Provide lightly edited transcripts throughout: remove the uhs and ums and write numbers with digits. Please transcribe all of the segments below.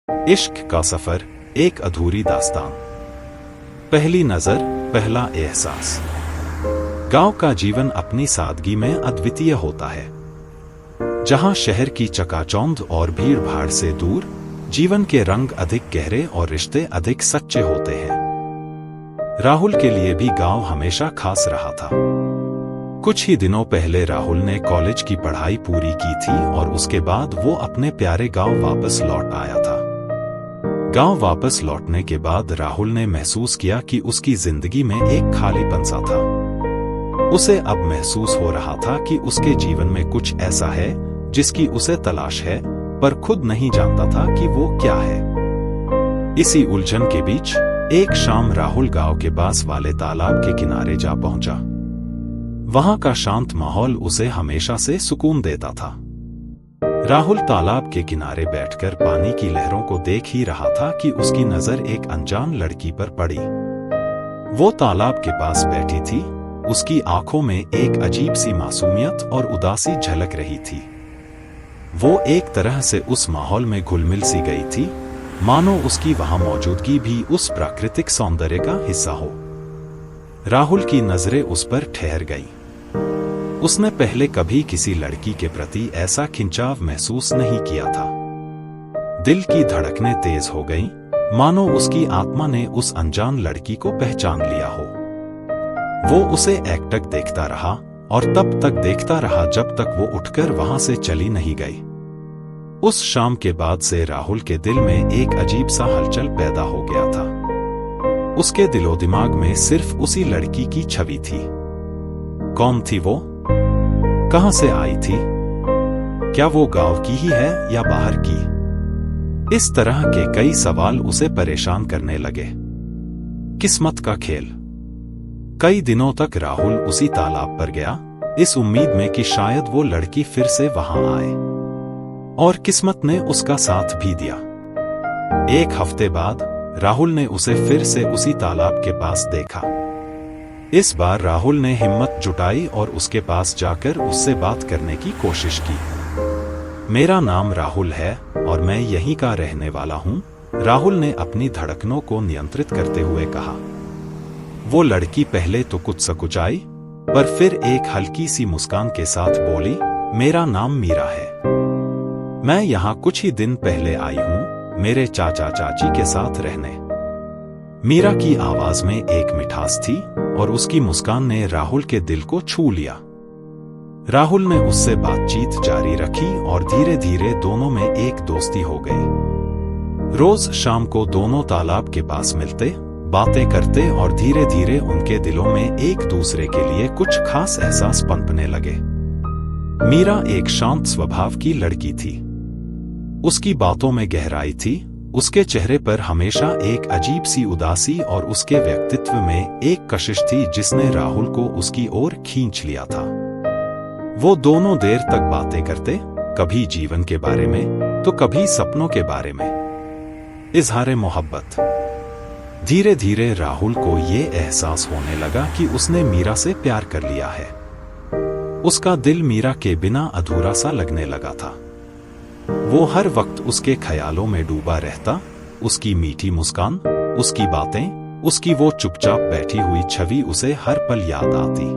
इश्क का सफर, एक अधूरी दास्तान। पहली नजर, पहला एहसास। गांव का जीवन अपनी सादगी में अद्वितीय होता है। जहां शहर की चकाचौंध और भीड़ भाड़ से दूर जीवन के रंग अधिक गहरे और रिश्ते अधिक सच्चे होते हैं। राहुल के लिए भी गांव हमेशा खास रहा था। कुछ ही दिनों पहले राहुल ने कॉलेज की पढ़ाई पूरी की थी और उसके बाद वो अपने प्यारे गांव वापस लौट आया था। गांव वापस लौटने के बाद राहुल ने महसूस किया कि उसकी जिंदगी में एक खालीपन सा था। उसे अब महसूस हो रहा था कि उसके जीवन में कुछ ऐसा है जिसकी उसे तलाश है, पर खुद नहीं जानता था कि वो क्या है। इसी उलझन के बीच एक शाम राहुल गांव के पास वाले तालाब के किनारे जा पहुंचा। वहां का शांत माहौल उसे हमेशा से सुकून देता था। राहुल तालाब के किनारे बैठकर पानी की लहरों को देख ही रहा था कि उसकी नजर एक अनजान लड़की पर पड़ी। वो तालाब के पास बैठी थी, उसकी आंखों में एक अजीब सी मासूमियत और उदासी झलक रही थी। वो एक तरह से उस माहौल में घुल-मिल सी गई थी, मानो उसकी वहां मौजूदगी भी उस प्राकृतिक सौंदर्य का हिस्सा हो। राहुल की नजरें उस पर ठहर गईं। उसने पहले कभी किसी लड़की के प्रति ऐसा खिंचाव महसूस नहीं किया था। दिल की धड़कनें तेज हो गईं, मानो उसकी आत्मा ने उस अनजान लड़की को पहचान लिया हो। वो उसे एकटक देखता रहा और तब तक देखता रहा जब तक वो उठकर वहां से चली नहीं गई। उस शाम के बाद से राहुल के दिल में एक अजीब सा हलचल पैदा हो गया था। उसके दिलो दिमाग में सिर्फ उसी लड़की की छवि थी। कौन थी वो? कहां से आई थी? क्या वो गांव की ही है या बाहर की? इस तरह के कई सवाल उसे परेशान करने लगे। किस्मत का खेल। कई दिनों तक राहुल उसी तालाब पर गया, इस उम्मीद में कि शायद वो लड़की फिर से वहां आए। और किस्मत ने उसका साथ भी दिया। एक हफ्ते बाद राहुल ने उसे फिर से उसी तालाब के पास देखा। इस बार राहुल ने हिम्मत जुटाई और उसके पास जाकर उससे बात करने की कोशिश की। मेरा नाम राहुल है और मैं यहीं का रहने वाला हूं, राहुल ने अपनी धड़कनों को नियंत्रित करते हुए कहा। वो लड़की पहले तो कुछ सकुचाई, पर फिर एक हल्की सी मुस्कान के साथ बोली, मेरा नाम मीरा है। मैं यहाँ कुछ ही दिन पहले आई हूँ, मेरे चाचा चाची के साथ रहने। मीरा की आवाज में एक मिठास थी और उसकी मुस्कान ने राहुल के दिल को छू लिया। राहुल ने उससे बातचीत जारी रखी और धीरे धीरे दोनों में एक दोस्ती हो गई। रोज शाम को दोनों तालाब के पास मिलते, बातें करते और धीरे धीरे उनके दिलों में एक दूसरे के लिए कुछ खास एहसास पनपने लगे। मीरा एक शांत स्वभाव की लड़की थी। उसकी बातों में गहराई थी, उसके चेहरे पर हमेशा एक अजीब सी उदासी और उसके व्यक्तित्व में एक कशिश थी जिसने राहुल को उसकी ओर खींच लिया था। वो दोनों देर तक बातें करते, कभी जीवन के बारे में तो कभी सपनों के बारे में। इजहारे मोहब्बत। धीरे धीरे राहुल को ये एहसास होने लगा कि उसने मीरा से प्यार कर लिया है। उसका दिल मीरा के बिना अधूरा सा लगने लगा था। वो हर वक्त उसके ख्यालों में डूबा रहता, उसकी मीठी मुस्कान, उसकी बातें, उसकी वो चुपचाप बैठी हुई छवि उसे हर पल याद आती।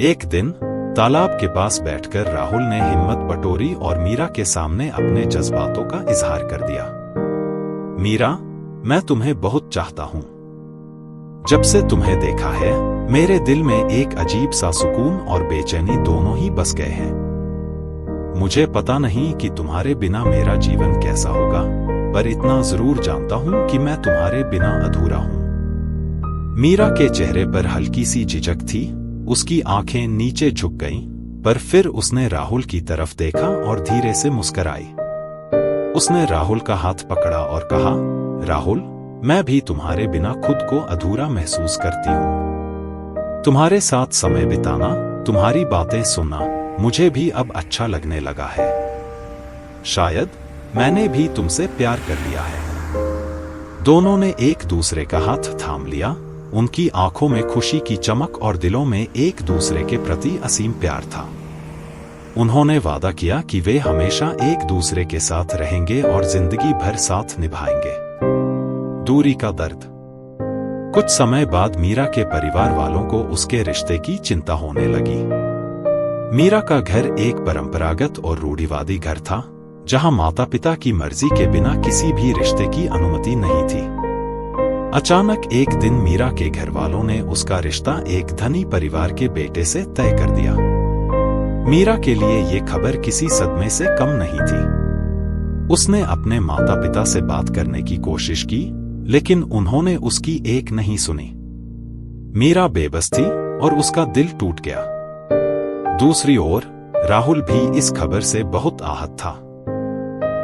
एक दिन तालाब के पास बैठकर राहुल ने हिम्मत बटोरी और मीरा के सामने अपने जज्बातों का इजहार कर दिया। मीरा, मैं तुम्हें बहुत चाहता हूं। जब से तुम्हें देखा है, मेरे दिल में एक अजीब सा सुकून और बेचैनी दोनों ही बस गए हैं। मुझे पता नहीं कि तुम्हारे बिना मेरा जीवन कैसा होगा, पर इतना जरूर जानता हूं कि मैं तुम्हारे बिना अधूरा हूं। मीरा के चेहरे पर हल्की सी झिझक थी, उसकी आंखें नीचे झुक गईं, पर फिर उसने राहुल की तरफ देखा और धीरे से मुस्कुराई। उसने राहुल का हाथ पकड़ा और कहा, राहुल, मैं भी तुम्हारे बिना खुद को अधूरा महसूस करती हूं। तुम्हारे साथ समय बिताना, तुम्हारी बातें सुनना मुझे भी अब अच्छा लगने लगा है। शायद मैंने भी तुमसे प्यार कर लिया है। दोनों ने एक दूसरे का हाथ थाम लिया, उनकी आंखों में खुशी की चमक और दिलों में एक दूसरे के प्रति असीम प्यार था। उन्होंने वादा किया कि वे हमेशा एक दूसरे के साथ रहेंगे और जिंदगी भर साथ निभाएंगे। दूरी का दर्द। कुछ समय बाद मीरा के परिवार वालों को उसके रिश्ते की चिंता होने लगी। मीरा का घर एक परंपरागत और रूढ़िवादी घर था, जहां माता पिता की मर्जी के बिना किसी भी रिश्ते की अनुमति नहीं थी। अचानक एक दिन मीरा के घर वालों ने उसका रिश्ता एक धनी परिवार के बेटे से तय कर दिया। मीरा के लिए ये खबर किसी सदमे से कम नहीं थी। उसने अपने माता पिता से बात करने की कोशिश की, लेकिन उन्होंने उसकी एक नहीं सुनी। मीरा बेबस थी और उसका दिल टूट गया। दूसरी ओर राहुल भी इस खबर से बहुत आहत था।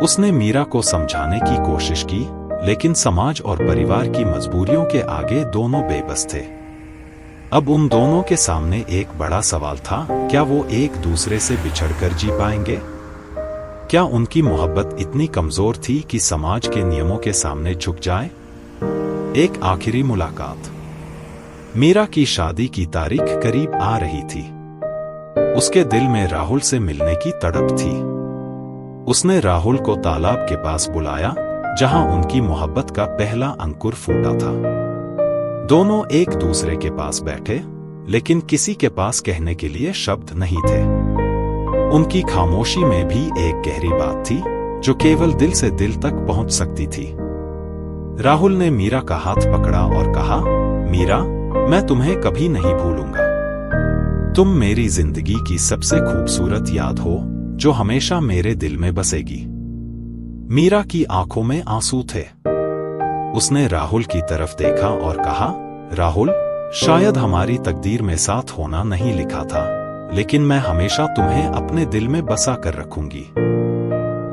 उसने मीरा को समझाने की कोशिश की, लेकिन समाज और परिवार की मजबूरियों के आगे दोनों बेबस थे। अब उन दोनों के सामने एक बड़ा सवाल था, क्या वो एक दूसरे से बिछड़कर जी पाएंगे? क्या उनकी मोहब्बत इतनी कमजोर थी कि समाज के नियमों के सामने झुक जाए? एक आखिरी मुलाकात। मीरा की शादी की तारीख करीब आ रही थी। उसके दिल में राहुल से मिलने की तड़प थी। उसने राहुल को तालाब के पास बुलाया, जहां उनकी मोहब्बत का पहला अंकुर फूटा था। दोनों एक दूसरे के पास बैठे, लेकिन किसी के पास कहने के लिए शब्द नहीं थे। उनकी खामोशी में भी एक गहरी बात थी, जो केवल दिल से दिल तक पहुंच सकती थी। राहुल ने मीरा का हाथ पकड़ा और कहा, मीरा, मैं तुम्हें कभी नहीं भूलूंगा। तुम मेरी जिंदगी की सबसे खूबसूरत याद हो, जो हमेशा मेरे दिल में बसेगी। मीरा की आंखों में आंसू थे। उसने राहुल की तरफ देखा और कहा, राहुल, शायद हमारी तकदीर में साथ होना नहीं लिखा था, लेकिन मैं हमेशा तुम्हें अपने दिल में बसा कर रखूंगी।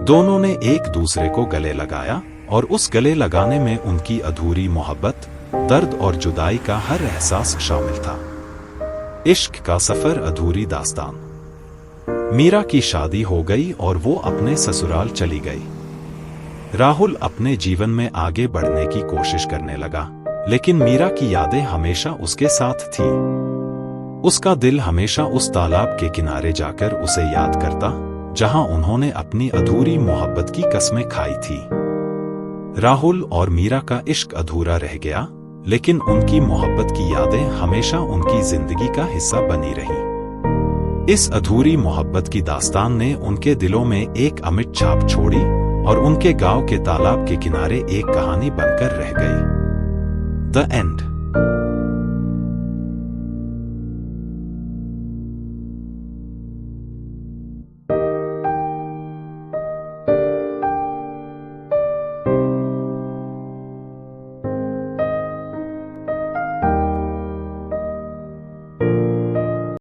दोनों ने एक दूसरे को गले लगाया, और उस गले लगाने में उनकी अधूरी मोहब्बत, दर्द और जुदाई का हर एहसास शामिल था। इश्क का सफर, अधूरी दास्तान। मीरा की शादी हो गई और वो अपने ससुराल चली गई। राहुल अपने जीवन में आगे बढ़ने की कोशिश करने लगा, लेकिन मीरा की यादें हमेशा उसके साथ थी। उसका दिल हमेशा उस तालाब के किनारे जाकर उसे याद करता, जहां उन्होंने अपनी अधूरी मोहब्बत की कस्में खाई थी। राहुल और मीरा का इश्क अधूरा रह गया, लेकिन उनकी मोहब्बत की यादें हमेशा उनकी जिंदगी का हिस्सा बनी रहीं। इस अधूरी मोहब्बत की दास्तान ने उनके दिलों में एक अमिट छाप छोड़ी और उनके गांव के तालाब के किनारे एक कहानी बनकर रह गई। The end.